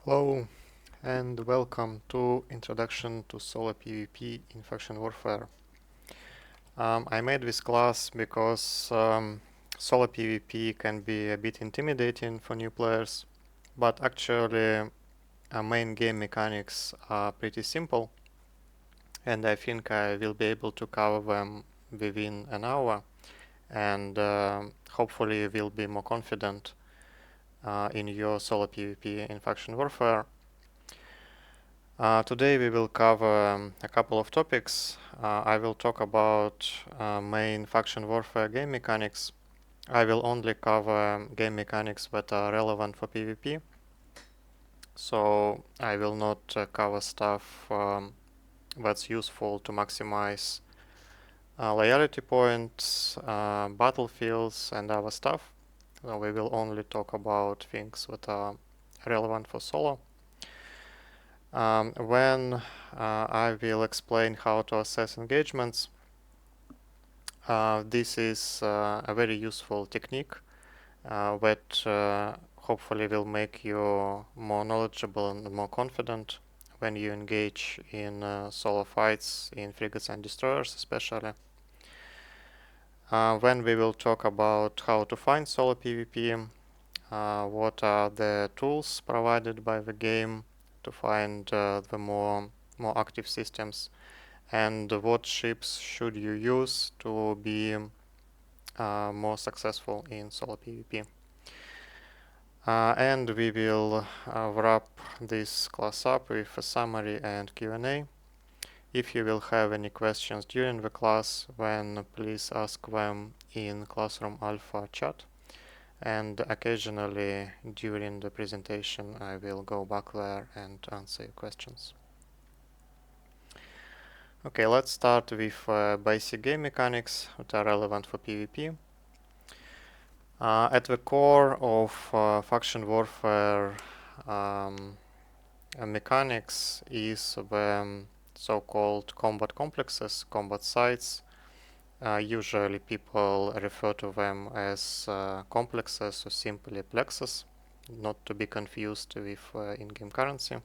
Hello and welcome to Introduction to Solo PvP in Faction Warfare. I made this class because solo PvP can be a bit intimidating for new players, but actually main game mechanics are pretty simple, and I think I will be able to cover them within an hour, and hopefully will be more confident in your solo PvP in Faction Warfare. Today we will cover a couple of topics. I will talk about main faction warfare game mechanics. I will only cover game mechanics that are relevant for PvP. So I will not cover stuff that's useful to maximize loyalty points, battlefields and other stuff. So we will only talk about things that are relevant for solo. When I will explain how to assess engagements, this is a very useful technique that hopefully will make you more knowledgeable and more confident when you engage in solo fights in frigates and destroyers especially. When we will talk about how to find solo PvP, what are the tools provided by the game to find the more active systems, and what ships should you use to be more successful in solo PvP. And we will wrap this class up with a summary and Q&A. If you will have any questions during the class, then please ask them in Classroom Alpha chat. And occasionally during the presentation I will go back there and answer your questions. Okay, let's start with basic game mechanics that are relevant for PvP. At the core of faction warfare mechanics is the so-called combat complexes, combat sites. Usually people refer to them as complexes or simply plexes, not to be confused with in-game currency.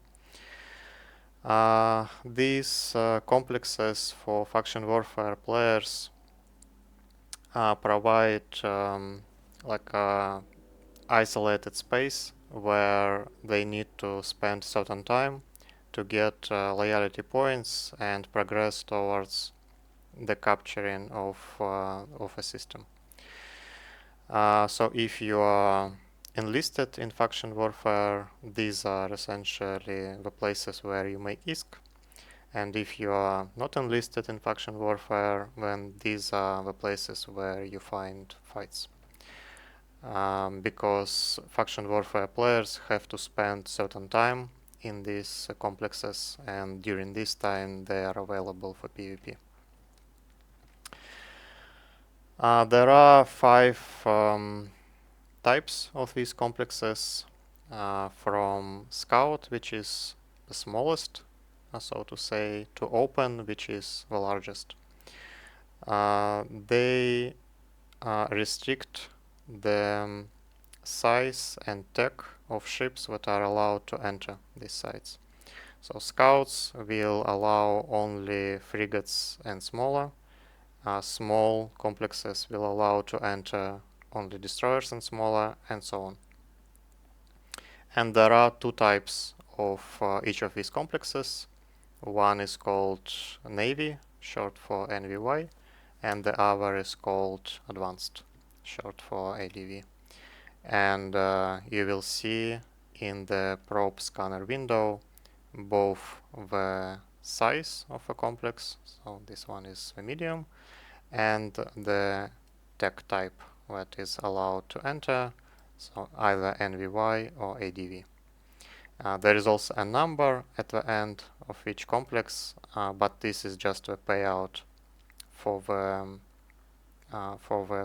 These complexes for faction warfare players provide like a isolated space where they need to spend certain time to get loyalty points and progress towards the capturing of a system. So if you are enlisted in faction warfare, these are essentially the places where you make ISK. And if you are not enlisted in faction warfare, then these are the places where you find fights. Because faction warfare players have to spend certain time in these complexes, and during this time they are available for PvP. There are 5 types of these complexes, from Scout, which is the smallest, so to say, to Open, which is the largest. They restrict the size and tech of ships that are allowed to enter these sites. So Scouts will allow only frigates and smaller. Small complexes will allow to enter only destroyers and smaller, and so on. And there are 2 types of each of these complexes. One is called Navy, short for NVY, and the other is called Advanced, short for ADV. And you will see in the probe scanner window both the size of a complex, so this one is the medium, and the tech type that is allowed to enter, so either NVY or ADV. There is also a number at the end of each complex, but this is just a payout for the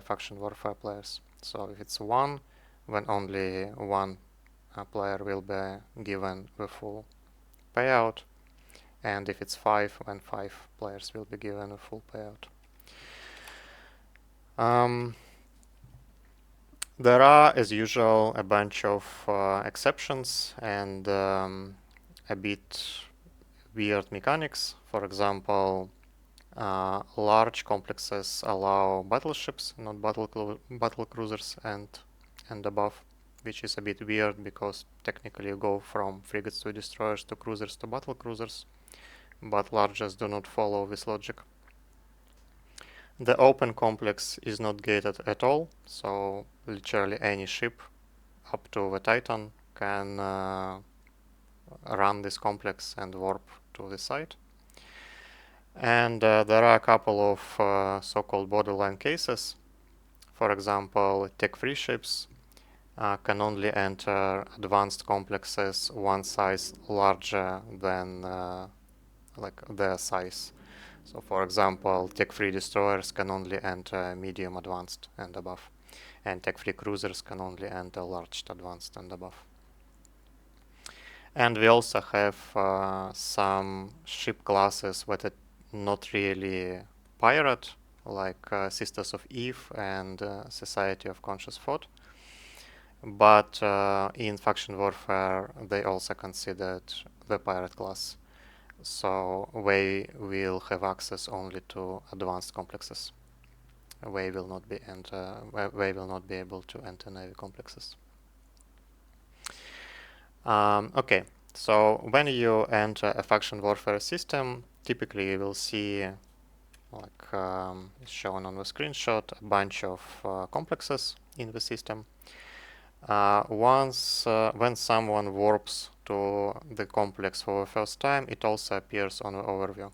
faction warfare players. So if it's 1, then only 1 player will be given the full payout, and if it's 5, then 5 players will be given a full payout. There are, as usual, a bunch of exceptions and a bit weird mechanics. For example, large complexes allow battleships, not battle cruisers and above, which is a bit weird because technically you go from frigates to destroyers to cruisers to battle cruisers, but largest do not follow this logic. The open complex is not gated at all, so literally any ship up to the Titan can run this complex and warp to the site. And there are a couple of so-called borderline cases. For example, tech-free ships can only enter advanced complexes one size larger than like their size. So for example, tech-free destroyers can only enter medium advanced and above, and tech-free cruisers can only enter large advanced and above. And we also have some ship classes that are not really pirate, like Sisters of Eve and Society of Conscious Thought. But in faction warfare, they also considered the pirate class. So they will have access only to advanced complexes. They will not be able to enter navy complexes. Okay, so when you enter a faction warfare system, typically you will see, like shown on the screenshot, a bunch of complexes in the system. When someone warps to the complex for the first time, it also appears on the overview.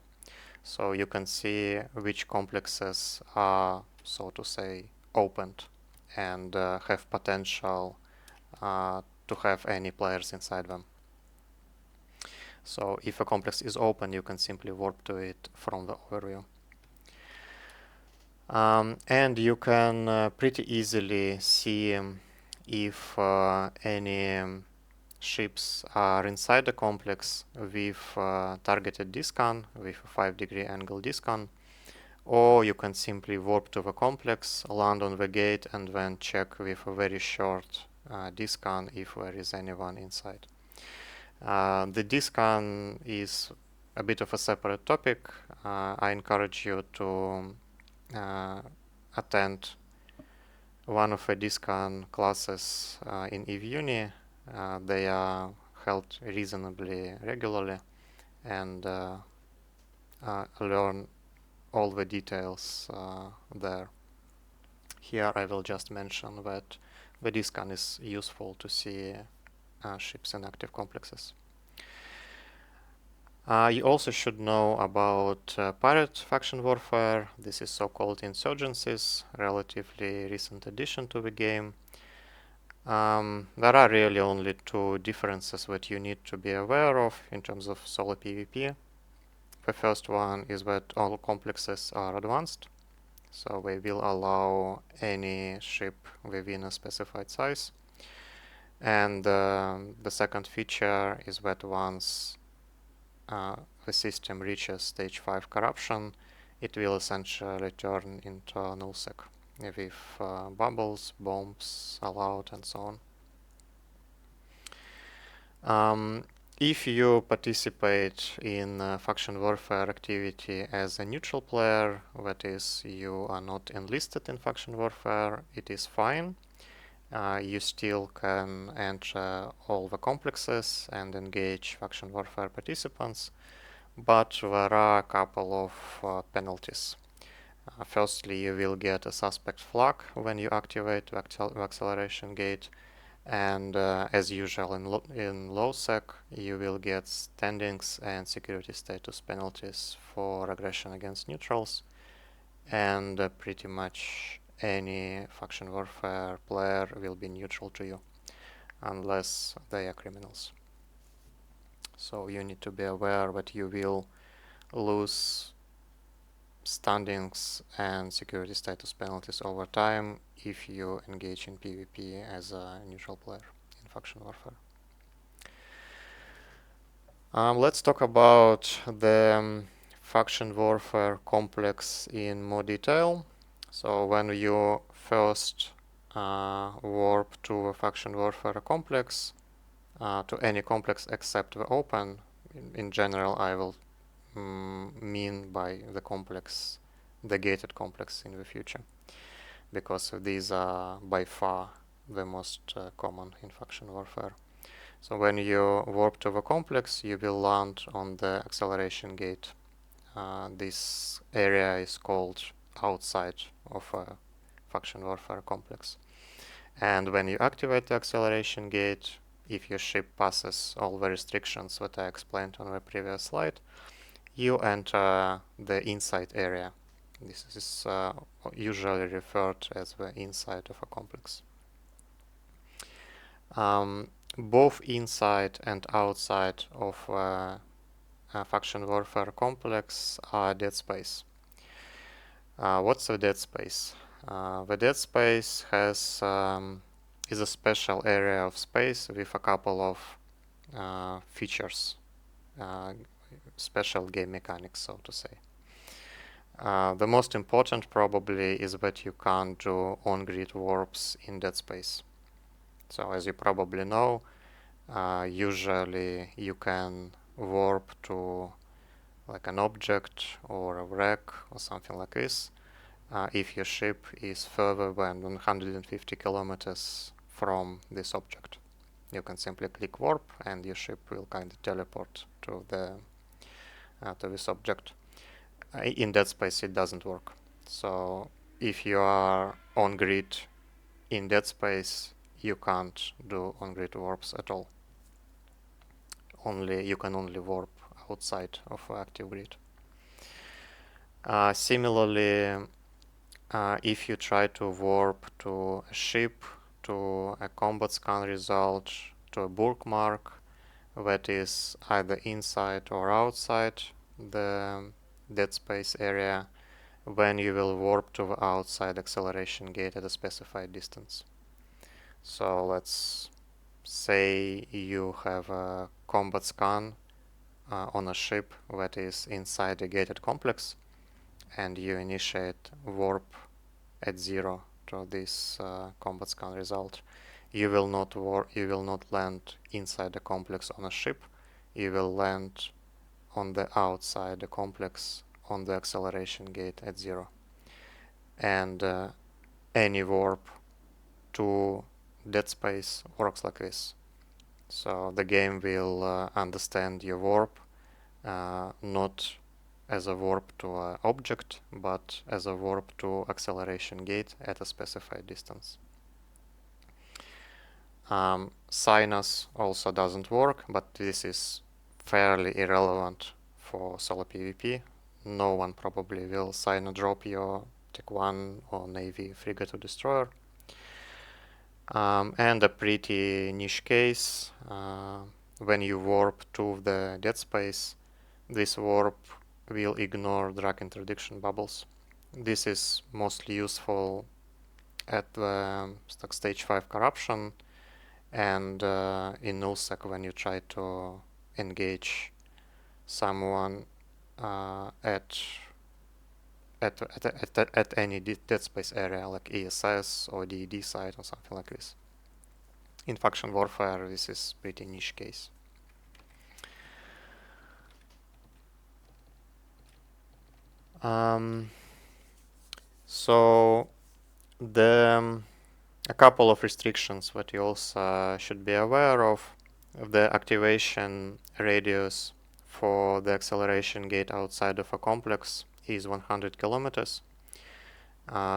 So you can see which complexes are, so to say, opened and have potential to have any players inside them. So if a complex is open, you can simply warp to it from the overview. And you can pretty easily see if any ships are inside the complex with targeted discon, with a 5-degree angle discon, or you can simply warp to the complex, land on the gate, and then check with a very short discon if there is anyone inside. The discon is a bit of a separate topic. I encourage you to attend one of the discon classes in EVE Uni. They are held reasonably regularly, and learn all the details there. Here I will just mention that the discon is useful to see ships in active complexes. You also should know about pirate faction warfare. This is so-called insurgencies, relatively recent addition to the game. There are really only two differences that you need to be aware of in terms of solo PvP. The first one is that all complexes are advanced, so they will allow any ship within a specified size. And the second feature is that once the system reaches stage 5 corruption, it will essentially turn into a nullsec with bubbles, bombs allowed, and so on. If you participate in faction warfare activity as a neutral player, that is, you are not enlisted in faction warfare, it is fine. You still can enter all the complexes and engage faction warfare participants, but there are a couple of penalties. Firstly, you will get a suspect flag when you activate the acceleration gate, and as usual in low sec, you will get standings and security status penalties for aggression against neutrals, and pretty much any faction warfare player will be neutral to you unless they are criminals. So you need to be aware that you will lose standings and security status penalties over time if you engage in PvP as a neutral player in faction warfare. Let's talk about the faction warfare complex in more detail. So when you first warp to a faction warfare complex, to any complex except the open. In general, I will mean by the complex, the gated complex in the future, because these are by far the most common in faction warfare. So when you warp to the complex, you will land on the acceleration gate. This area is called outside of a faction warfare complex. And when you activate the acceleration gate, if your ship passes all the restrictions that I explained on the previous slide, you enter the inside area. This is usually referred as the inside of a complex. Both inside and outside of a faction warfare complex are Deadspace. What's the Deadspace? The Deadspace is a special area of space with a couple of features, special game mechanics, so to say. The most important probably is that you can't do on-grid warps in Deadspace. So as you probably know, usually you can warp to like an object or a wreck or something like this if your ship is further than 150 kilometers from this object. You can simply click warp and your ship will kind of teleport to this object. In Deadspace it doesn't work. So if you are on grid in Deadspace, you can't do on-grid warps at all. You can only warp outside of active grid. Similarly, if you try to warp to a ship, to a combat scan result, to a bookmark that is either inside or outside the Deadspace area, then you will warp to the outside acceleration gate at a specified distance. So let's say you have a combat scan on a ship that is inside a gated complex, and you initiate warp at 0 to this combat scan result. You will not land inside the complex on a ship. You will land on the outside the complex on the acceleration gate at 0. And any warp to Deadspace works like this. So the game will understand your warp not as a warp to an object, but as a warp to acceleration gate at a specified distance. Sinus also doesn't work, but this is fairly irrelevant for solo PvP. No one probably will Sinus drop your Tech 1 or Navy frigate or destroyer. And a pretty niche case, when you warp to the Deadspace, this warp will ignore drag interdiction bubbles. This is mostly useful at the stage 5 corruption and in nullsec when you try to engage someone at any Deadspace area like ESS or DED site or something like this. In faction warfare, this is pretty niche case. So a couple of restrictions that you also should be aware of. The activation radius for the acceleration gate outside of a complex is 100 kilometers.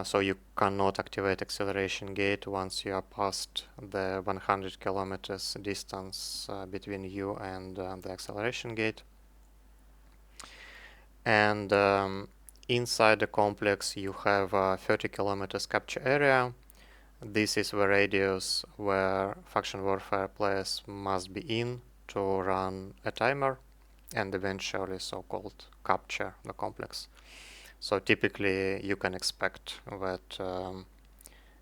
So you cannot activate acceleration gate once you are past the 100 kilometers distance between you and the acceleration gate. And inside the complex you have a 30 kilometers capture area. This is the radius where faction warfare players must be in to run a timer and eventually so-called capture the complex. So typically you can expect that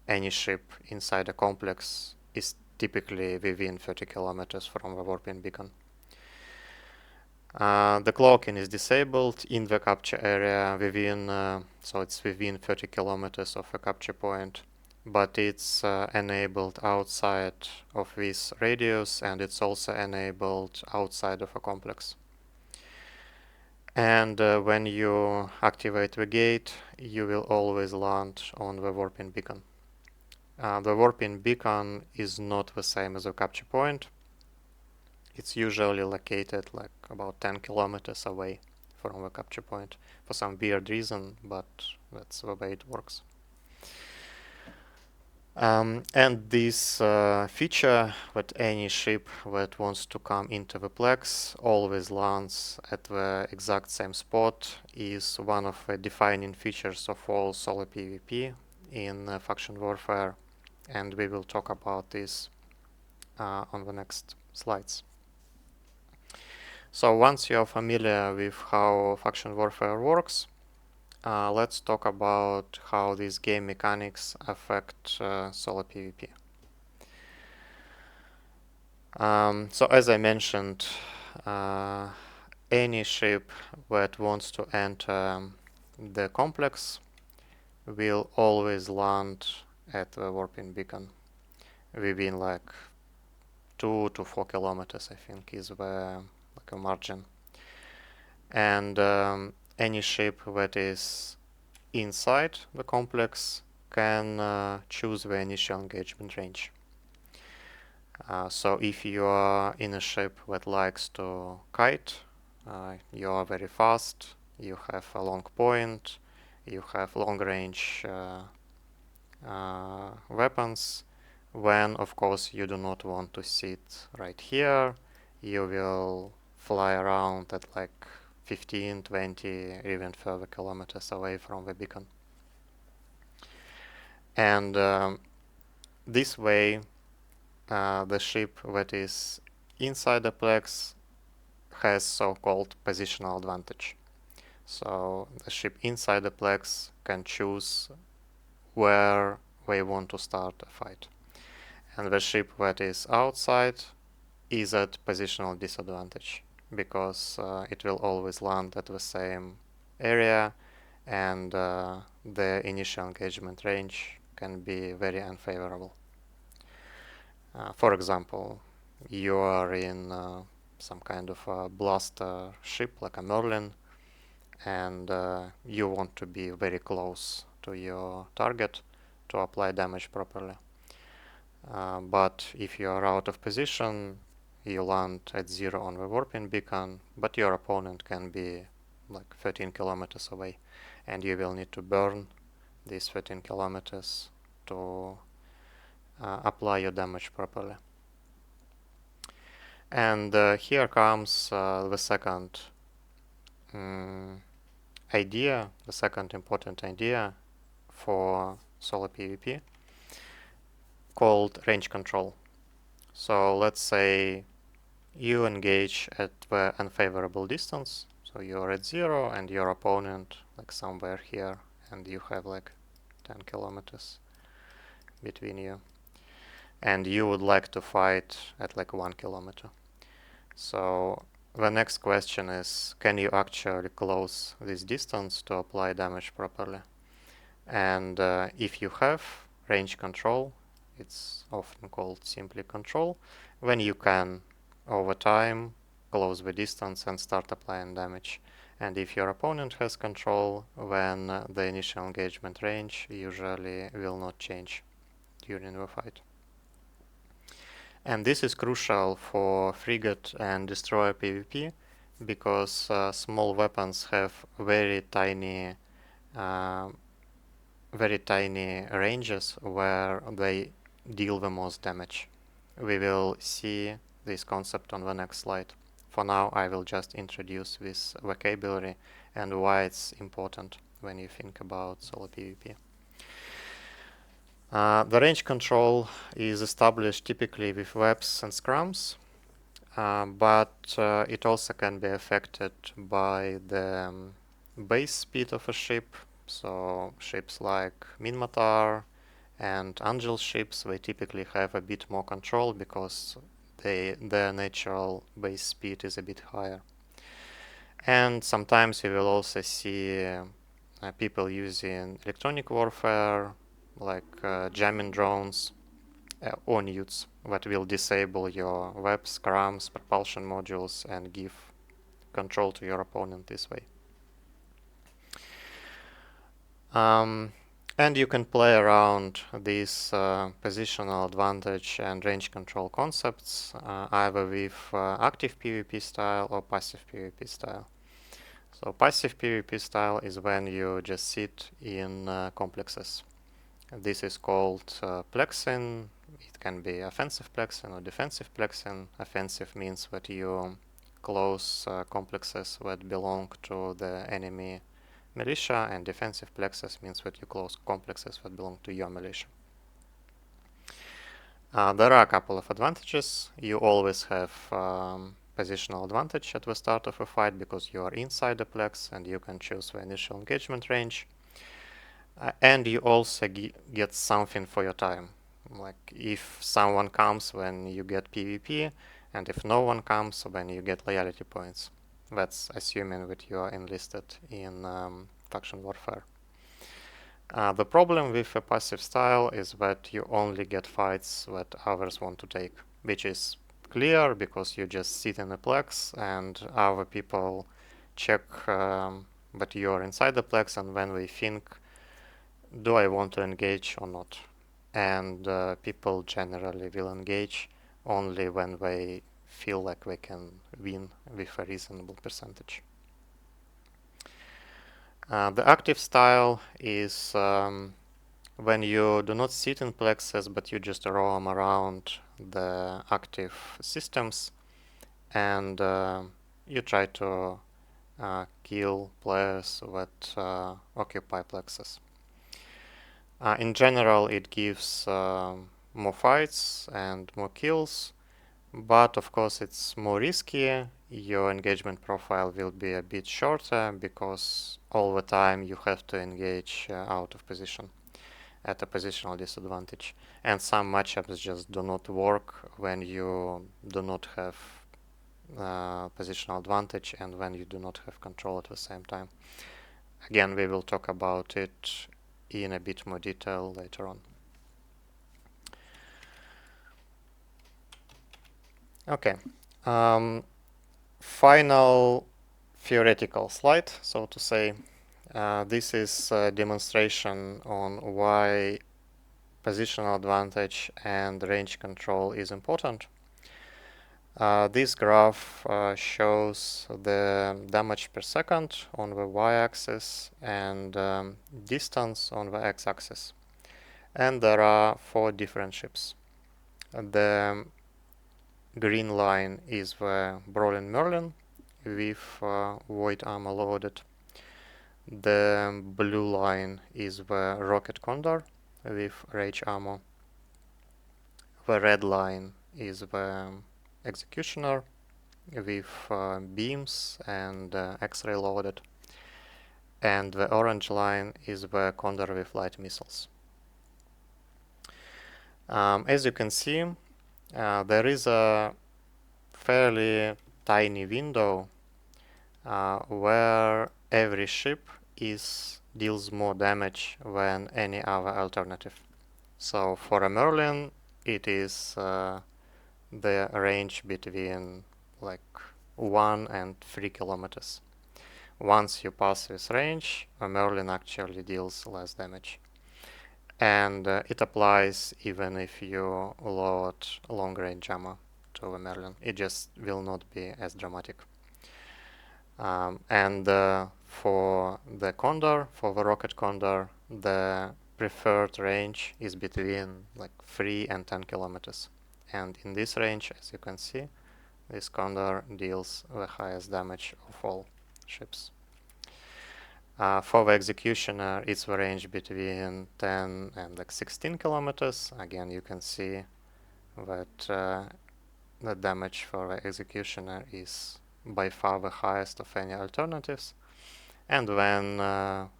any ship inside a complex is typically within 30 kilometers from the warping beacon. The cloaking is disabled in the capture area so it's within 30 kilometers of a capture point. but it's enabled outside of this radius, and it's also enabled outside of a complex. And when you activate the gate, you will always land on the warping beacon. The warping beacon is not the same as a capture point. It's usually located like about 10 kilometers away from the capture point for some weird reason, but that's the way it works. And this feature that any ship that wants to come into the plex always lands at the exact same spot is one of the defining features of all solo PvP in faction warfare, and we will talk about this on the next slides. So once you're familiar with how faction warfare works, let's talk about how these game mechanics affect solo PvP. So as I mentioned, any ship that wants to enter the complex will always land at the warping beacon within like 2 to 4 kilometers, I think, is the like a margin. And any ship that is inside the complex can choose the initial engagement range. So if you are in a ship that likes to kite, you are very fast, you have a long point, you have long range weapons, when of course you do not want to sit right here, you will fly around at like 15, 20, even further kilometers away from the beacon. And this way, the ship that is inside the plex has so-called positional advantage. So the ship inside the plex can choose where they want to start a fight. And the ship that is outside is at positional disadvantage because it will always land at the same area, and the initial engagement range can be very unfavorable. For example, you are in some kind of a blaster ship like a Merlin, and you want to be very close to your target to apply damage properly. But if you are out of position, you land at 0 on the warping beacon, but your opponent can be like 13 kilometers away, and you will need to burn these 13 kilometers to apply your damage properly. And here comes the second idea, the second important idea for solo PvP, called range control. So let's say you engage at the unfavorable distance, so you're at 0 and your opponent like somewhere here, and you have like 10 kilometers between you, and you would like to fight at like 1 kilometer. So the next question is, can you actually close this distance to apply damage properly? And if you have range control, it's often called simply control, then you can, over time, close the distance and start applying damage. And if your opponent has control, then the initial engagement range usually will not change during the fight. And this is crucial for frigate and destroyer PvP because small weapons have very tiny ranges where they deal the most damage. We will see this concept on the next slide. For now, I will just introduce this vocabulary and why it's important when you think about solo PvP. The range control is established typically with webs and scrums, but it also can be affected by the base speed of a ship. So ships like Minmatar and Angel ships, they typically have a bit more control because their natural base speed is a bit higher. And sometimes you will also see people using electronic warfare, like jamming drones or newts that will disable your webs, scrums, propulsion modules and give control to your opponent this way. And you can play around these positional advantage and range control concepts either with active PvP style or passive PvP style. So passive PvP style is when you just sit in complexes. This is called plexing. It can be offensive plexing or defensive plexing. Offensive means that you close complexes that belong to the enemy militia, and defensive plexus means that you close complexes that belong to your militia. There are a couple of advantages. You always have positional advantage at the start of a fight because you are inside the plex and you can choose the initial engagement range. And you also get something for your time. Like if someone comes, when you get PvP, and if no one comes, then you get loyalty points. That's assuming that you are enlisted in faction warfare. The problem with a passive style is that you only get fights that others want to take, which is clear because you just sit in a plex and other people check that you are inside the plex, and when they think, do I want to engage or not? And people generally will engage only when they feel like they can win with a reasonable percentage. The active style is when you do not sit in plexes, but you just roam around the active systems and you try to kill players that occupy plexes. In general, it gives more fights and more kills, but of course it's more risky. Your engagement profile will be a bit shorter because all the time you have to engage out of position at a positional disadvantage. And some matchups just do not work when you do not have positional advantage and when you do not have control at the same time. Again, we will talk about it in a bit more detail later on. Okay. Final theoretical slide, so to say. This is a demonstration on why positional advantage and range control is important. This graph shows the damage per second on the y-axis and distance on the x-axis. And there are 4 different ships. The green line is the Brawling Merlin with void armor loaded. The blue line is the Rocket Condor with rage armor. The red line is the Executioner with beams and X-ray loaded. And the orange line is the Condor with light missiles. As you can see, there is a fairly tiny window where every ship deals more damage than any other alternative. So for a Merlin, it is the range between like 1 and 3 kilometers. Once you pass this range, a Merlin actually deals less damage. And it applies even if you load long range ammo to a Merlin. It just will not be as dramatic. And for the Condor, for the Rocket Condor, the preferred range is between like 3 and 10 kilometers. And in this range, as you can see, this Condor deals the highest damage of all ships. For the Executioner, it's the range between 10 and like 16 kilometers. Again, you can see that the damage for the Executioner is by far the highest of any alternatives. And then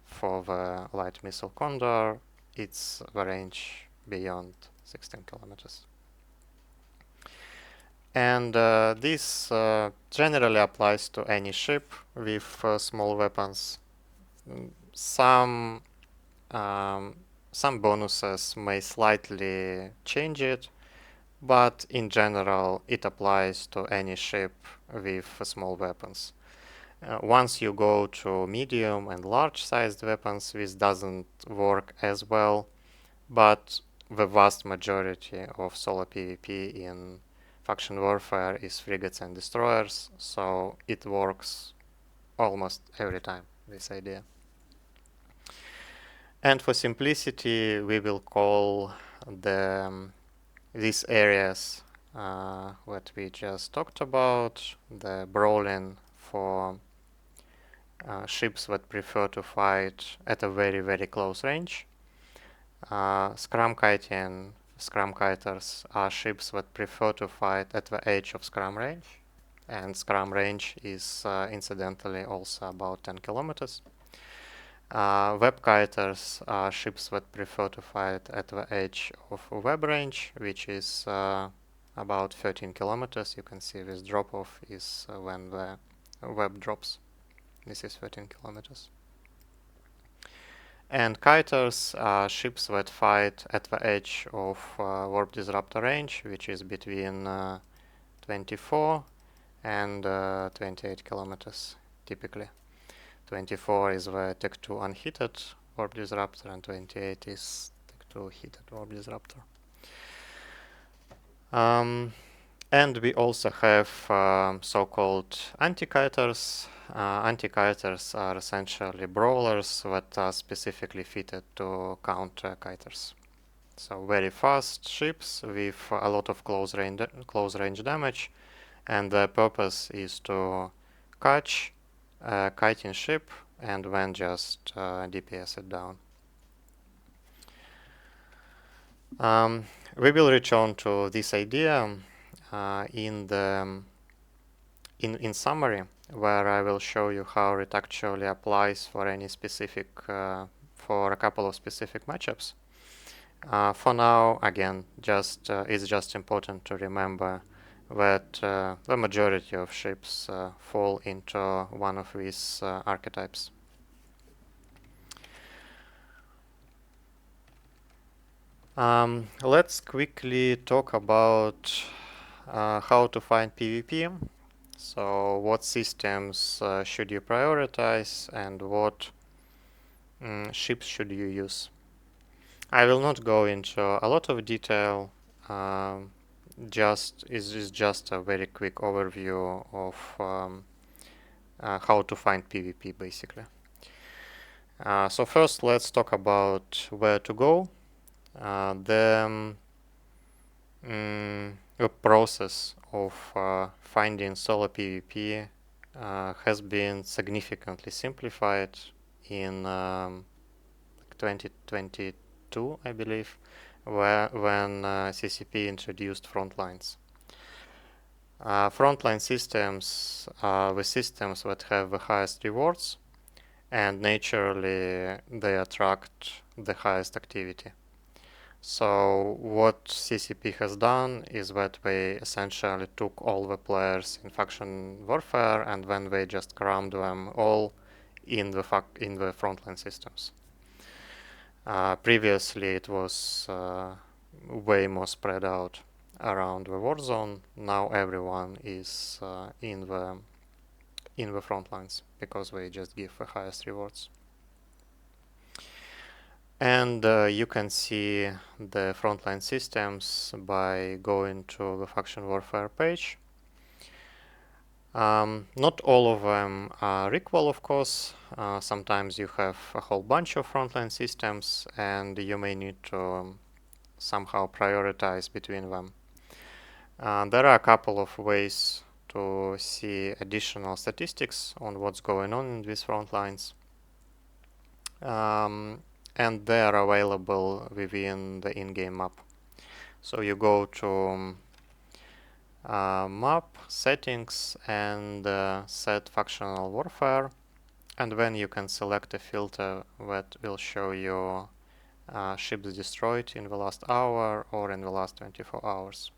for the light missile Condor, it's the range beyond 16 kilometers. And this generally applies to any ship with small weapons. Some some bonuses may slightly change it, but in general it applies to any ship with small weapons. Once you go to medium and large sized weapons, this doesn't work as well, but the vast majority of solo PvP in faction warfare is frigates and destroyers, so it works almost every time, this idea. And for simplicity, we will call these areas what we just talked about, the brawling for ships that prefer to fight at a very close range. Scrum kiting, scrum kiters are ships that prefer to fight at the edge of scrum range, and scrum range is incidentally also about 10 kilometers. Web kiters are ships that prefer to fight at the edge of web range, which is about 13 kilometers. You can see this drop off is when the web drops. This is 13 kilometers. And kiters are ships that fight at the edge of warp disruptor range, which is between 24 and 28 kilometers typically. 24 is the Tech 2 unheated warp disruptor, and 28 is Tech 2 heated warp disruptor. And we also have so-called anti-kiters. Anti-kiters are essentially brawlers that are specifically fitted to counter kiters. So very fast ships with a lot of close range damage, and the purpose is to catch a kiting ship and then just DPS it down. We will return to this idea in summary, where I will show you how it actually applies for any specific for a couple of specific matchups. For now, again, it's just important to remember that the majority of ships fall into one of these archetypes. Let's quickly talk about how to find PvP. So what systems should you prioritize, and what ships should you use? I will not go into a lot of detail. Is just a very quick overview of how to find PvP, basically. So first, let's talk about where to go. The process of finding solo PvP has been significantly simplified in 2022, I believe, when CCP introduced frontlines. Frontline systems are the systems that have the highest rewards, and naturally they attract the highest activity. So what CCP has done is that they essentially took all the players in faction warfare, and then they just crammed them all in the frontline systems. Previously it was way more spread out around the war zone. Now everyone is in the front lines because they just give the highest rewards. And you can see the frontline systems by going to the faction warfare page. Not all of them are equal, of course. Sometimes you have a whole bunch of frontline systems, and you may need to somehow prioritize between them. There are a couple of ways to see additional statistics on what's going on in these front lines. And they are available within the in-game map. So you go to map, settings, and set factional warfare, and then you can select a filter that will show you ships destroyed in the last hour or in the last 24 hours.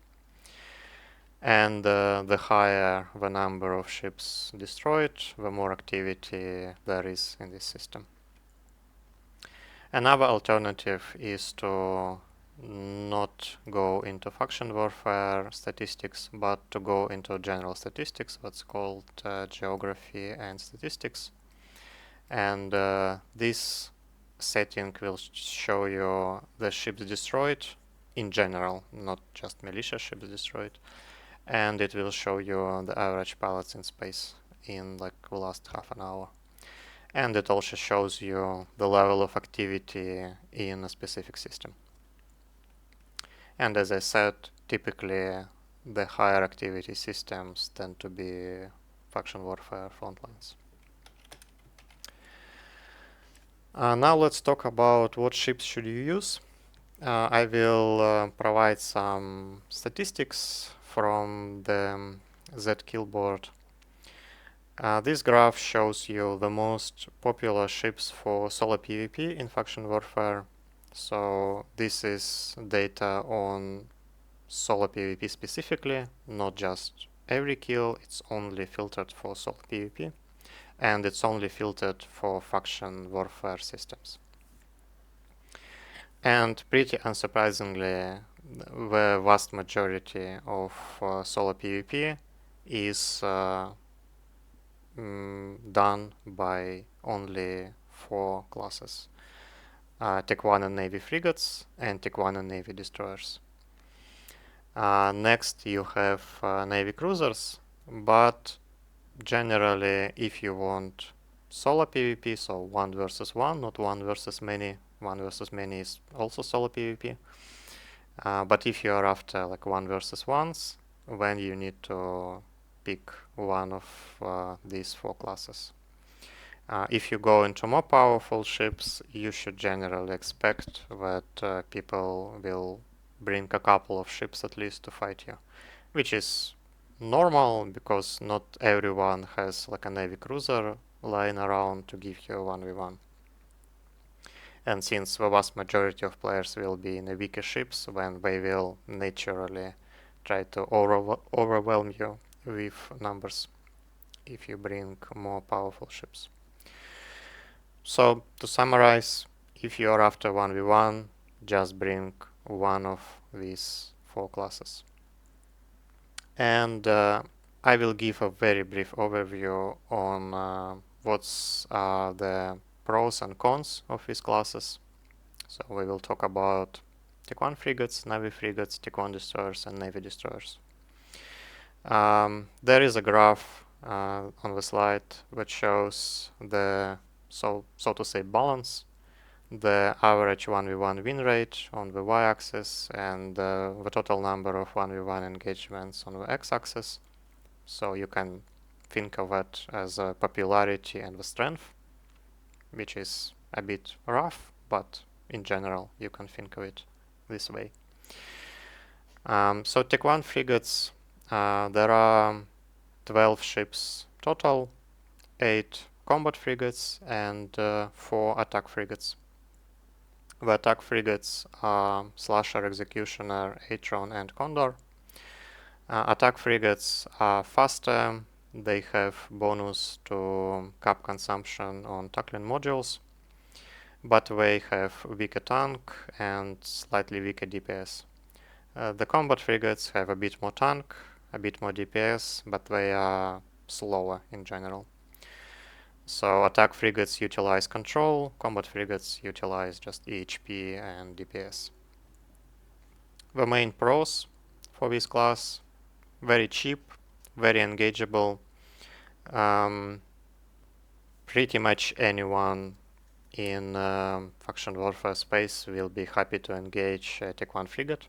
And the higher the number of ships destroyed, the more activity there is in this system. Another alternative is to not go into faction warfare statistics, but to go into general statistics, what's called geography and statistics. And this setting will show you the ships destroyed in general, not just militia ships destroyed. And it will show you the average pallets in space in like the last half an hour. And it also shows you the level of activity in a specific system. And as I said, typically the higher activity systems tend to be faction warfare frontlines. Now let's talk about what ships should you use. I will provide some statistics from the zkill board. This graph shows you the most popular ships for solo PvP in faction warfare. So this is data on solo PvP specifically, not just every kill, it's only filtered for solo PvP, and it's only filtered for faction warfare systems. And pretty unsurprisingly, the vast majority of solo PvP is done by only 4 classes. Tech 1 and Navy Frigates and Tech 1 and Navy Destroyers. Next you have Navy Cruisers, but generally if you want solo PvP, so 1 versus 1, not 1 versus many, 1 versus many is also solo PvP. But if you are after like 1 versus 1s, then you need to pick one of these 4 classes. If you go into more powerful ships, you should generally expect that people will bring a couple of ships at least to fight you, which is normal because not everyone has like a Navy cruiser lying around to give you a 1v1. And since the vast majority of players will be in weaker ships, then they will naturally try to overwhelm you with numbers if you bring more powerful ships. So to summarize, if you are after 1v1, just bring one of these 4 classes. And I will give a very brief overview on what's the pros and cons of these classes. So we will talk about Tech 1 frigates, Navy frigates, Tech 1 destroyers, and Navy destroyers. There is a graph on the slide which shows the so to say balance, the average 1v1 win rate on the y-axis and the total number of 1v1 engagements on the x-axis. So you can think of it as a popularity and the strength, which is a bit rough, but in general you can think of it this way. So Tech 1 frigates, there are 12 ships total, 8 combat frigates and 4 attack frigates. The attack frigates are Slasher, Executioner, Atron, and Condor. Attack frigates are faster, they have bonus to cap consumption on tackling modules, but they have weaker tank and slightly weaker DPS. The combat frigates have a bit more tank, a bit more DPS, but they are slower in general. So attack frigates utilize control, combat frigates utilize just EHP and DPS. The main pros for this class: very cheap, very engageable. Pretty much anyone in faction warfare space will be happy to engage a Tech 1 frigate.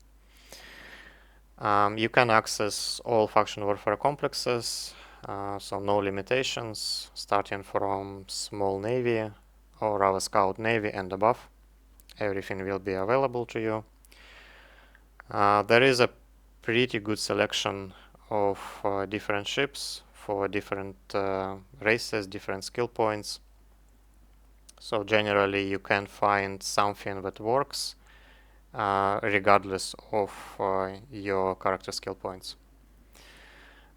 You can access all faction warfare complexes, so no limitations, starting from small navy or our scout navy and above. Everything will be available to you. There is a pretty good selection of different ships for different races, different skill points. So generally you can find something that works regardless of your character skill points.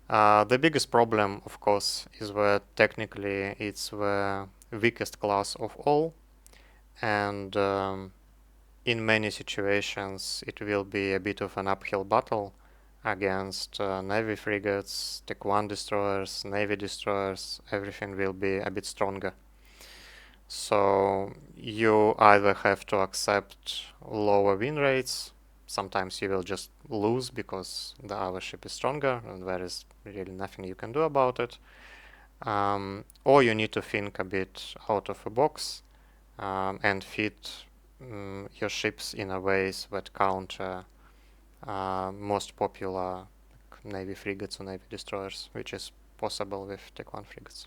The biggest problem, of course, is that technically it's the weakest class of all, and in many situations it will be a bit of an uphill battle against Navy frigates, Tech 1 destroyers, Navy destroyers. Everything will be a bit stronger. So you either have to accept lower win rates, sometimes you will just lose because the other ship is stronger and there is really nothing you can do about it, or you need to think a bit out of the box and fit your ships in a ways that counter most popular Navy frigates or Navy destroyers, which is possible with Tech 1 frigates.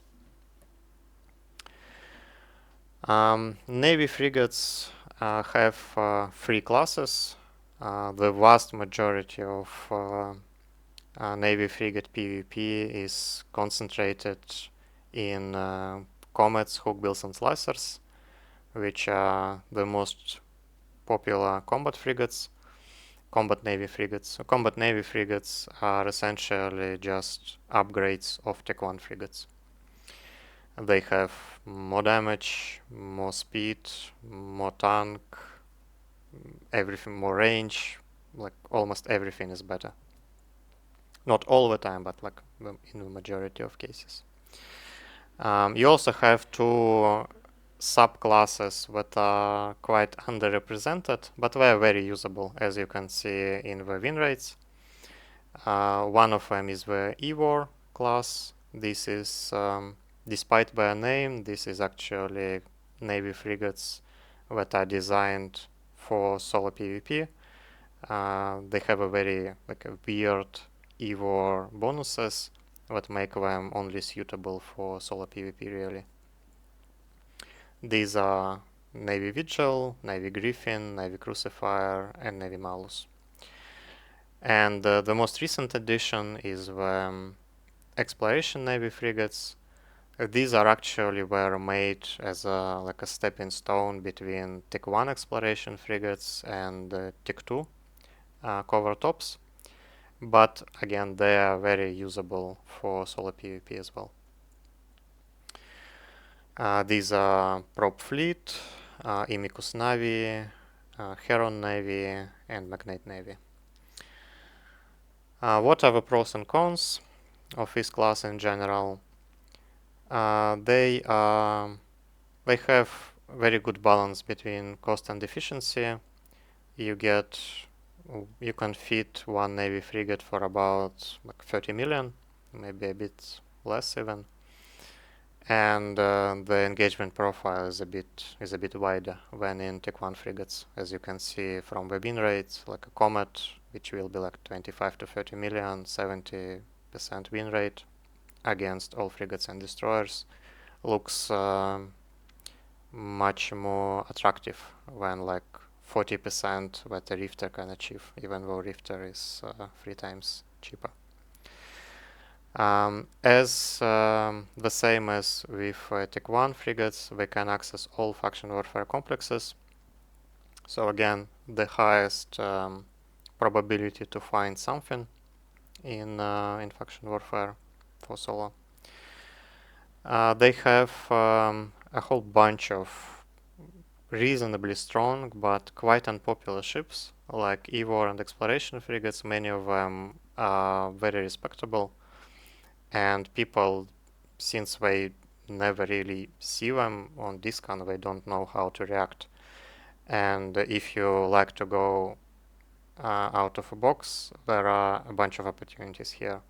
Navy frigates have three classes. The vast majority of Navy frigate PvP is concentrated in comets, hookbills, and slicers, which are the most popular combat frigates. Combat Navy frigates. So combat Navy frigates are essentially just upgrades of Tech 1 frigates. They have more damage, more speed, more tank, everything, more range, like almost everything is better. Not all the time, but like in the majority of cases. You also have two subclasses that are quite underrepresented, but they are very usable, as you can see in the win rates. One of them is the Evor class. This is, despite their name, this is actually Navy frigates that are designed for solo PvP. They have a very weird Evor bonuses that make them only suitable for solo PvP really. These are Navy Vigil, Navy Griffin, Navy Crucifier, and Navy Malus. And the most recent addition is the Exploration Navy frigates. These are actually were made as a stepping stone between Tech 1 exploration frigates and Tech 2 cover tops. But again, they are very usable for solo PvP as well. These are Prop Fleet, Imicus Navy, Heron Navy, and Magnate Navy. What are the pros and cons of this class in general? They have very good balance between cost and efficiency. You can fit one Navy frigate for about 30 million, maybe a bit less even. And the engagement profile is a bit wider than in Tech 1 frigates, as you can see from the win rates, like a Comet, which will be 25 to 30 million, 70% win rate against all frigates and destroyers, looks much more attractive than 40% that a Rifter can achieve, even though Rifter is 3 times cheaper. The same as with Tech 1 frigates, they can access all faction warfare complexes. So again, the highest probability to find something in faction warfare for solo. They have a whole bunch of reasonably strong but quite unpopular ships like Evor and Exploration frigates. Many of them are very respectable, and people, since they never really see them on discount, they don't know how to react. And if you like to go out of a box, there are a bunch of opportunities here.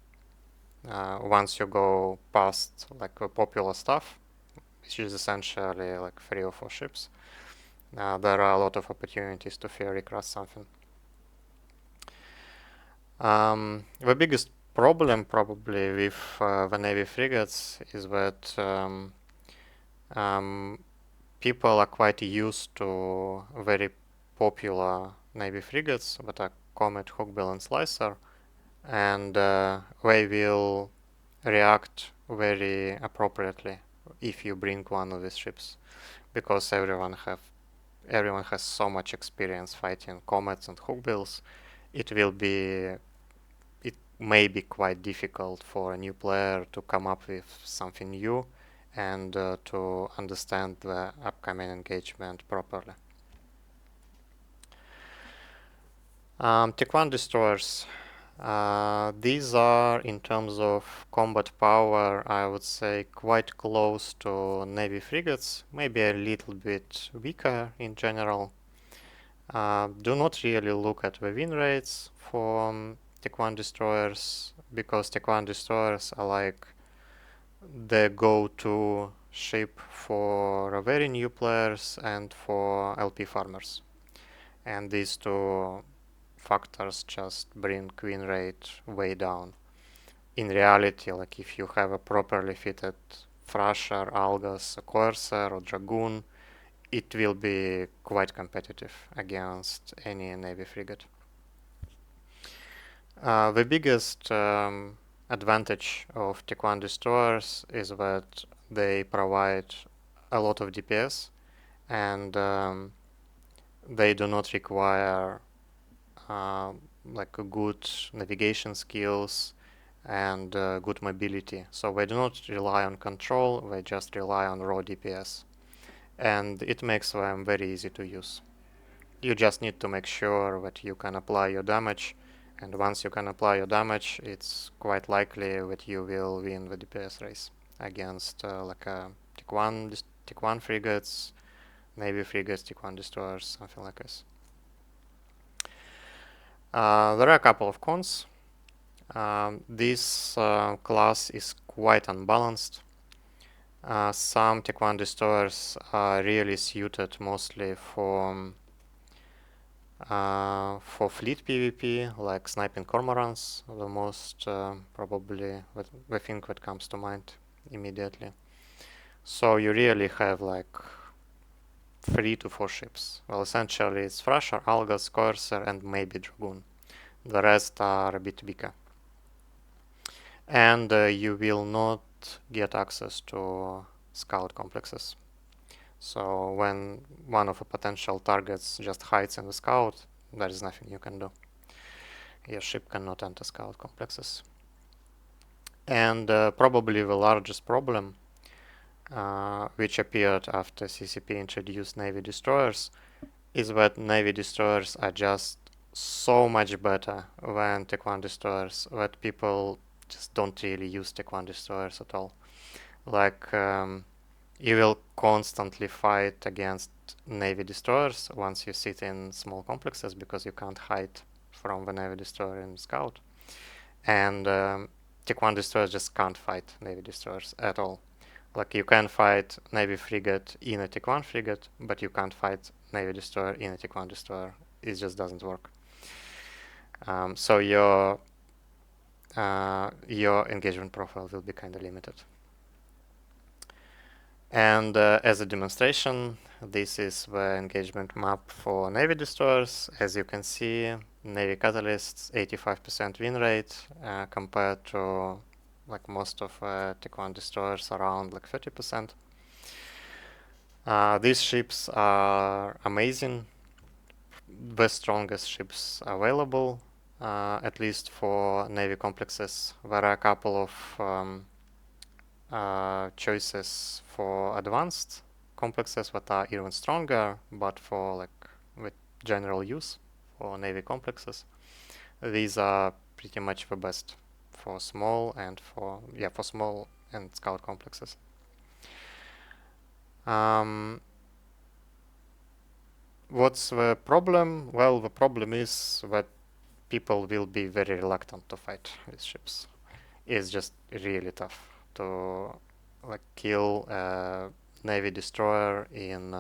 Once you go past the popular stuff, which is essentially 3 or 4 ships, there are a lot of opportunities to theory craft something. The biggest problem probably with the Navy frigates is that people are quite used to very popular Navy frigates that are Comet, Hookbill, and Slicer, and they will react very appropriately if you bring one of these ships, because everyone has so much experience fighting Comets and Hookbills. It may be quite difficult for a new player to come up with something new and to understand the upcoming engagement properly. Tech 1 destroyers. These are, in terms of combat power, I would say quite close to Navy frigates, maybe a little bit weaker in general. Do not really look at the win rates for Tech 1 destroyers, because Tech 1 destroyers are like the go-to ship for very new players and for LP farmers. And these two factors just bring win rate way down. In reality, like if you have a properly fitted Thrasher, Algos, Courser or Dragoon, it will be quite competitive against any Navy frigate. The biggest advantage of Tech 1 destroyers is that they provide a lot of DPS, and they do not require like good navigation skills and good mobility. So they do not rely on control, they just rely on raw DPS. And it makes them very easy to use. You just need to make sure that you can apply your damage, and once you can apply your damage, it's quite likely that you will win the DPS race against like Tick 1 frigates, Navy frigates, Tick 1 destroyers, something like this. There are a couple of cons. This class is quite unbalanced. Some Tick 1 destroyers are really suited mostly for fleet PvP, like sniping cormorants, the most probably the thing that comes to mind immediately. So you really have like 3 to 4 ships. Well, essentially it's Thrasher, Algos, Courser, and maybe Dragoon. The rest are a bit weaker. And you will not get access to scout complexes. So when one of the potential targets just hides in the scout, there is nothing you can do. Your ship cannot enter scout complexes. And probably the largest problem, which appeared after CCP introduced Navy destroyers, is that Navy destroyers are just so much better than Tech 1 destroyers that people just don't really use Tech 1 destroyers at all. Like, you will constantly fight against Navy destroyers once you sit in small complexes because you can't hide from the Navy destroyer in Scout. And Tech 1 destroyers just can't fight Navy destroyers at all. Like, you can fight Navy frigate in a Tech 1 frigate, but you can't fight Navy destroyer in a Tech 1 destroyer. It just doesn't work. So your engagement profile will be kind of limited. And as a demonstration, this is the engagement map for Navy destroyers. As you can see, Navy Catalysts 85% win rate compared to like most of Tech 1 destroyers around like 30%. These ships are amazing, the strongest ships available, at least for Navy complexes. There are a couple of choices for advanced complexes that are even stronger, but for like with general use for Navy complexes, these are pretty much the best for small and for small and scout complexes. What's the problem? Well, the problem is that people will be very reluctant to fight these ships. It's just really tough to like kill a Navy destroyer in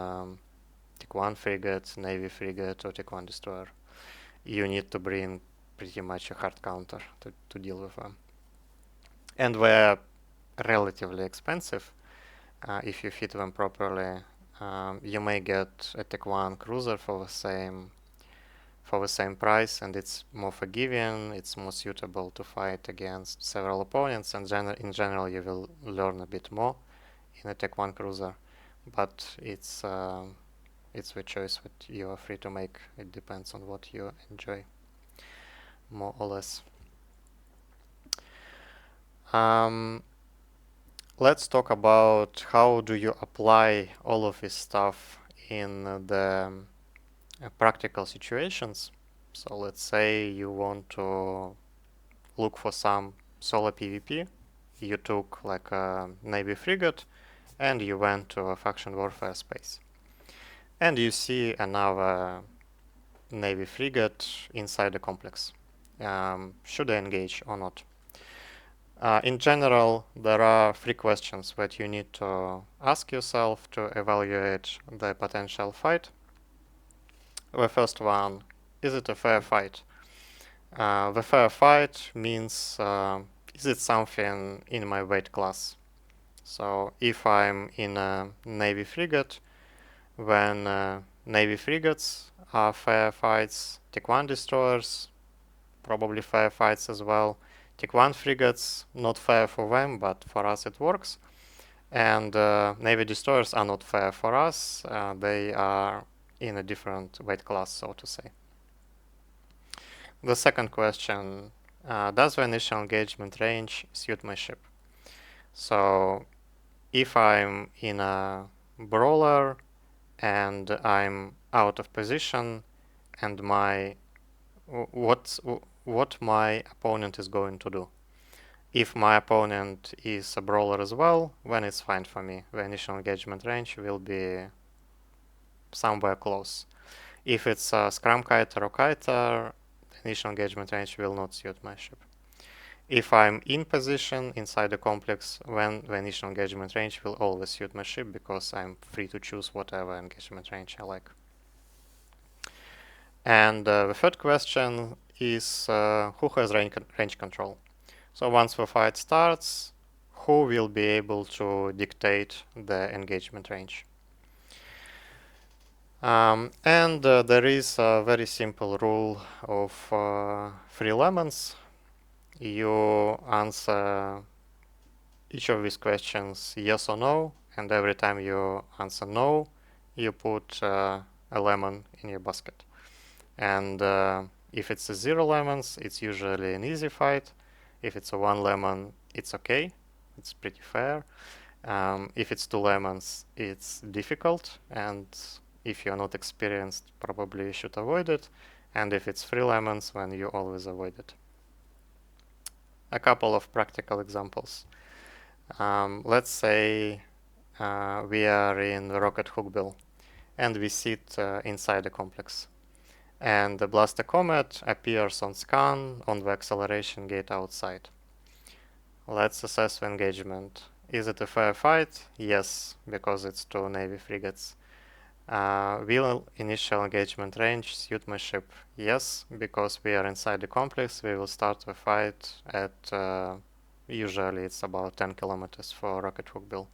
Tech 1 frigate, Navy frigate, or Tech 1 destroyer. You need to bring pretty much a hard counter to deal with them. And they're relatively expensive if you fit them properly. You may get a Tech 1 cruiser for the same price, and it's more forgiving, it's more suitable to fight against several opponents, and in general you will learn a bit more in a Tech 1 cruiser, but it's the choice that you are free to make. It depends on what you enjoy, more or less. let's talk about how do you apply all of this stuff in the practical situations. So let's say you want to look for some solo PvP. You took like a Navy frigate and you went to a faction warfare space. And you see another Navy frigate inside the complex. Should I engage or not? In general, there are three questions that you need to ask yourself to evaluate the potential fight. The first one, is it a fair fight? The fair fight means, is it something in my weight class? So if I'm in a Navy frigate, then Navy frigates are fair fights, Tick 1 destroyers, probably fair fights as well. Tick 1 frigates, not fair for them, but for us it works. And Navy destroyers are not fair for us, they are in a different weight class, so to say. The second question, does the initial engagement range suit my ship? So if I'm in a brawler and I'm out of position and what my opponent is going to do. If my opponent is a brawler as well, then it's fine for me. The initial engagement range will be somewhere close. If it's a Scrum Kiter or Kiter, the initial engagement range will not suit my ship. If I'm in position inside the complex, then the initial engagement range will always suit my ship because I'm free to choose whatever engagement range I like. And the third question is who has range control? So once the fight starts, who will be able to dictate the engagement range? And there is a very simple rule of 3 lemons. You answer each of these questions yes or no, and every time you answer no, you put a lemon in your basket. And if it's a 0 lemons, it's usually an easy fight. If it's a 1 lemon, it's okay. It's pretty fair. If it's 2 lemons, it's difficult. And if you're not experienced, probably you should avoid it. And if it's 3 lemons, then you always avoid it. A couple of practical examples. Let's say we are in the rocket hookbill and we sit inside the complex. And the blaster comet appears on scan on the acceleration gate outside. Let's assess the engagement. Is it a fair fight? Yes, because it's 2 Navy frigates. Will initial engagement range suit my ship? Yes, because we are inside the complex, we will start the fight at usually it's about 10 kilometers for rocket hookbill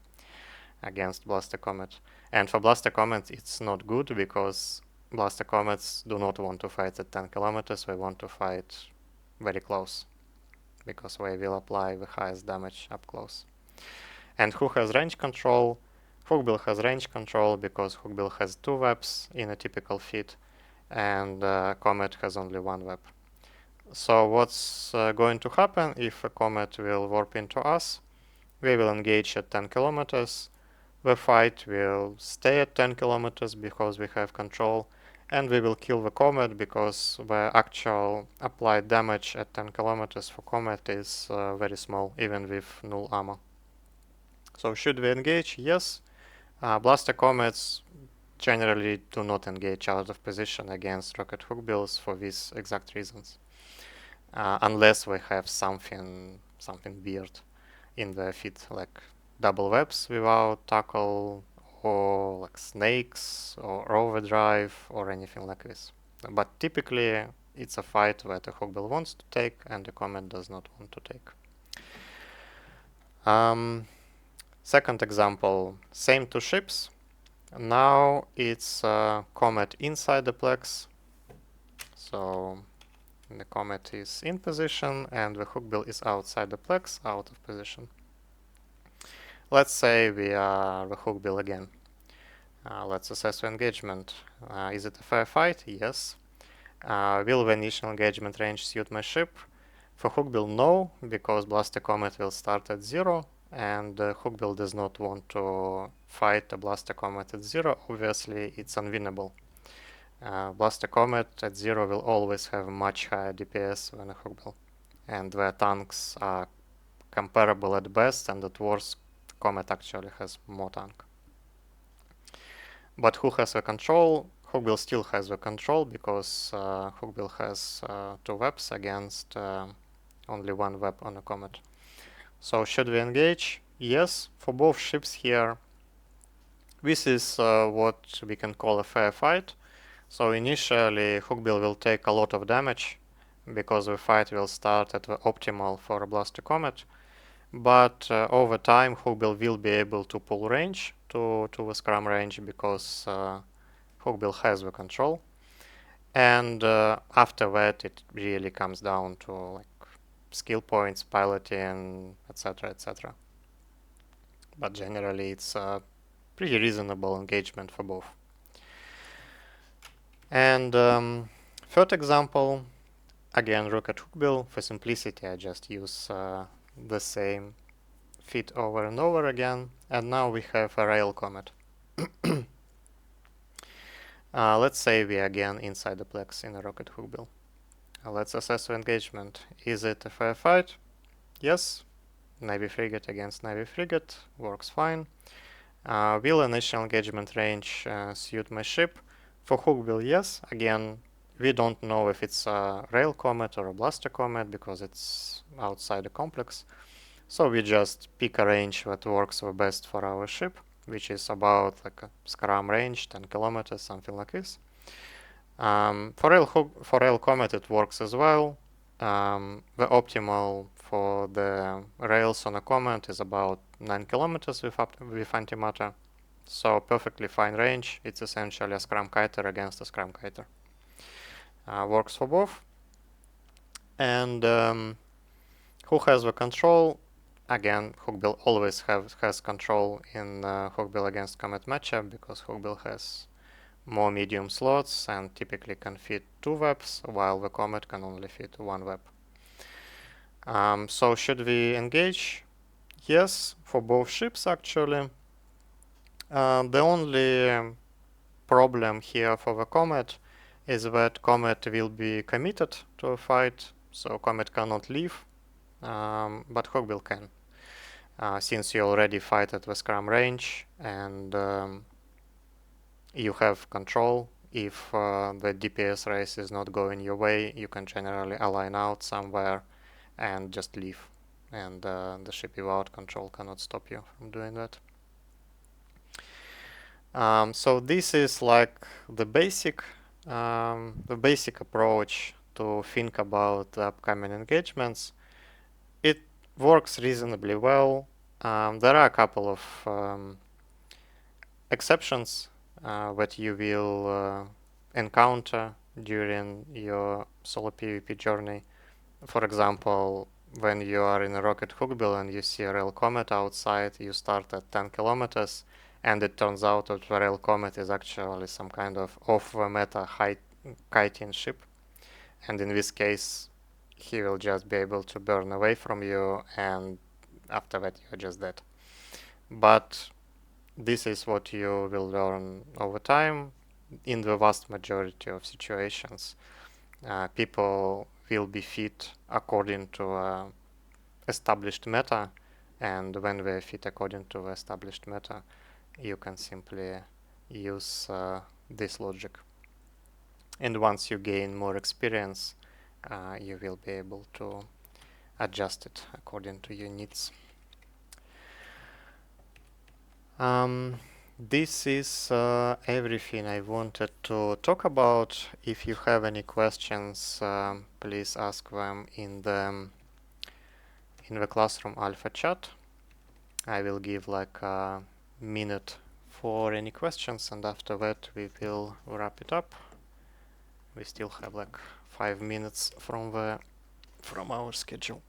against blaster comet. And for blaster comet, it's not good because blaster comets do not want to fight at 10 kilometers, they want to fight very close because they will apply the highest damage up close. And who has range control? Hookbill has range control because Hookbill has 2 webs in a typical fit and Comet has only 1 web. So what's going to happen if a Comet will warp into us? We will engage at 10 kilometers. The fight will stay at 10 kilometers because we have control, and we will kill the Comet because the actual applied damage at 10 kilometers for Comet is very small, even with null armor. So should we engage? Yes. Blaster Comets generally do not engage out of position against rocket hookbills for these exact reasons, unless we have something weird in the fit, like double webs without tackle, or like snakes, or overdrive, or anything like this. But typically, it's a fight that a hookbill wants to take and the Comet does not want to take. Second example, same 2 ships. Now it's Comet inside the plex. So the Comet is in position and the hookbill is outside the plex, out of position. Let's say we are the hookbill again. Let's assess the engagement. Is it a fair fight? Yes. Will the initial engagement range suit my ship? For hookbill, no, because Blaster Comet will start at 0 and Hookbill does not want to fight a Blaster Comet at 0, obviously it's unwinnable. Blaster Comet at 0 will always have much higher DPS than a Hookbill, and their tanks are comparable at best, and at worst, Comet actually has more tank. But who has the control? Hookbill still has the control because Hookbill has 2 webs against only 1 web on a Comet. So should we engage? Yes, for both ships here. This is what we can call a fair fight. So initially Hookbill will take a lot of damage because the fight will start at the optimal for a Blaster Comet. But over time Hookbill will be able to pull range to the scrum range because Hookbill has the control. And after that it really comes down to like skill points, piloting, etc, etc. But generally it's a pretty reasonable engagement for both. And third example, again Rocket Hookbill. For simplicity I just use the same feat over and over again. And now we have a rail comet. Let's say we are again inside the plex in a Rocket Hookbill. Let's assess the engagement. Is it a fair fight? Yes. Navy Frigate against Navy Frigate works fine. Will initial engagement range suit my ship? For Hookbill, yes. Again, we don't know if it's a rail comet or a blaster comet because it's outside the complex. So we just pick a range that works the best for our ship, which is about like a scrum range, 10 kilometers, something like this. For rail comet it works as well. The optimal for the rails on a comet is about 9 kilometers with antimatter. So perfectly fine range. It's essentially a scrum kiter against a scrum kiter. Works for both. And who has the control? Again, Hookbill always has control in Hookbill against Comet matchup because Hookbill has more medium slots and typically can fit 2 webs, while the Comet can only fit 1 web. So should we engage? Yes, for both ships actually. The only problem here for the Comet is that Comet will be committed to a fight, so Comet cannot leave, but Hookbill can. Since you already fight at the scrum range and you have control, if the DPS race is not going your way, you can generally align out somewhere and just leave, and the ship without control cannot stop you from doing that. So this is like the basic approach to think about the upcoming engagements. It works reasonably well. There are a couple of exceptions that you will encounter during your solo PvP journey. For example, when you are in a Rocket Hookbill and you see a rail comet outside, you start at 10 kilometers, and it turns out that the rail comet is actually some kind of off-the-meta high kiting ship. And in this case, he will just be able to burn away from you, and after that you're just dead. But this is what you will learn over time. In the vast majority of situations, people will be fit according to established meta, and when they fit according to the established meta, you can simply use this logic. And once you gain more experience, you will be able to adjust it according to your needs. This is everything I wanted to talk about. If you have any questions, please ask them in the Classroom Alpha chat. I will give like a minute for any questions, and after that we will wrap it up. We still have like 5 minutes from our schedule.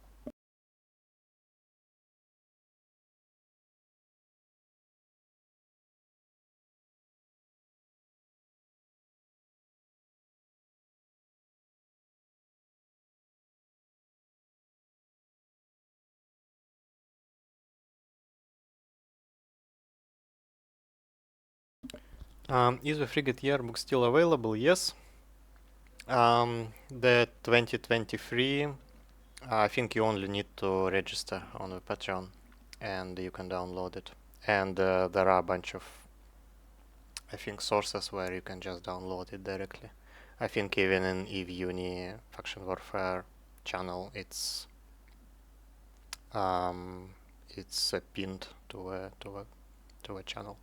Is the frigate yearbook still available? Yes. The 2023, I think you only need to register on the Patreon and you can download it. And there are a bunch of, I think, sources where you can just download it directly. I think even in EVE Uni Faction Warfare channel, it's pinned to a channel.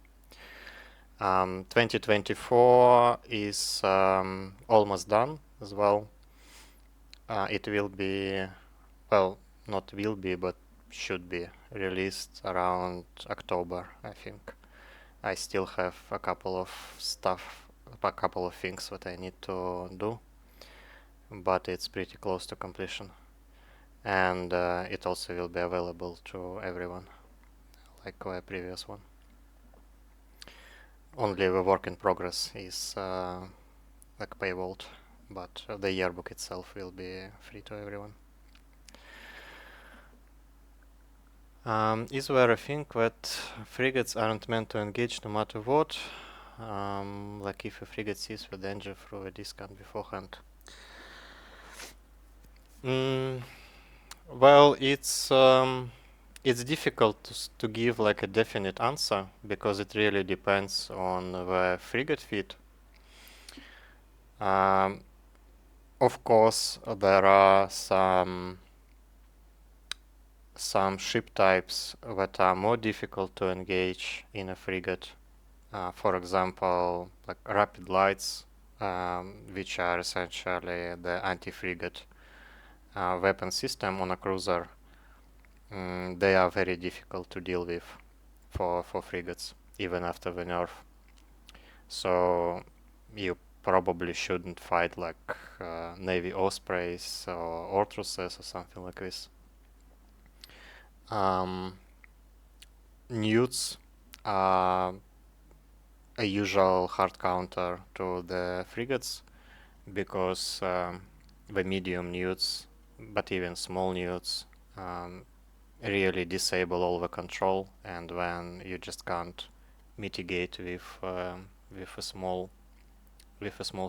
2024 is almost done as well. It will be, well, not will be, but should be released around October, I think. I still have a couple of things that I need to do, but it's pretty close to completion. And it also will be available to everyone, like the previous one. Only the work in progress is like paywalled, but the yearbook itself will be free to everyone. Is there a thing that frigates aren't meant to engage no matter what? Like if a frigate sees the danger through a discount beforehand? Well, it's difficult to give like a definite answer because it really depends on the frigate feed. Of course, there are some ship types that are more difficult to engage in a frigate. For example, like rapid lights, which are essentially the anti-frigate weapon system on a cruiser. They are very difficult to deal with for frigates, even after the nerf. So you probably shouldn't fight like Navy Ospreys or Ortruses or something like this. Newts are a usual hard counter to the frigates because the medium newts, but even small newts, really disable all the control, and then you just can't mitigate with a small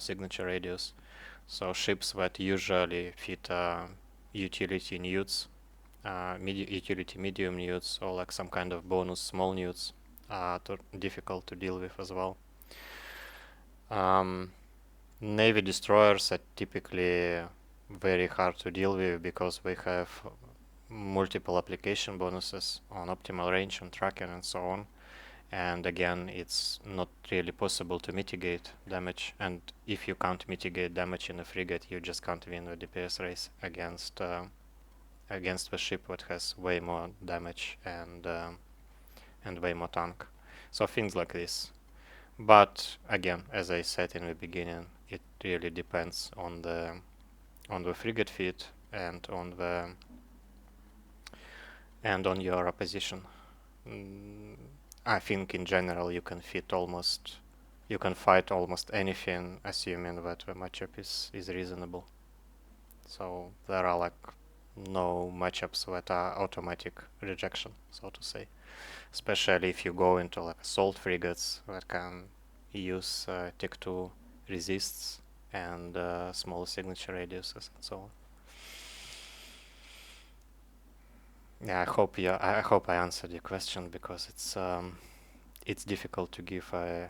signature radius. So ships that usually fit utility newts, utility medium newts, or like some kind of bonus small newts, are difficult to deal with as well. Navy destroyers are typically very hard to deal with because they have multiple application bonuses on optimal range and tracking and so on. And again, it's not really possible to mitigate damage. And if you can't mitigate damage in a frigate, you just can't win the DPS race against the ship that has way more damage and way more tank. So things like this. But again, as I said in the beginning, it really depends on the frigate feed and on your opposition. I think in general you can fight almost anything, assuming that the matchup is reasonable. So there are like no matchups that are automatic rejection, so to say. Especially if you go into like assault frigates that can use Tick 2 resists and small signature radiuses and so on. Yeah, I hope I answered your question because it's difficult to give a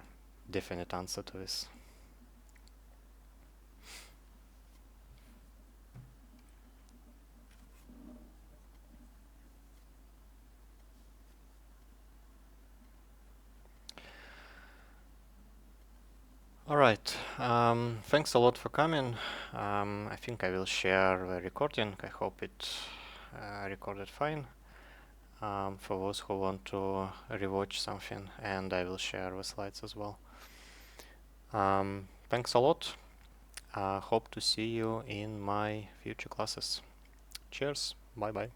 definite answer to this. All right. Thanks a lot for coming. I think I will share the recording. I hope it recorded fine. For those who want to rewatch something, and I will share the slides as well. Thanks a lot. Hope to see you in my future classes. Cheers. Bye bye.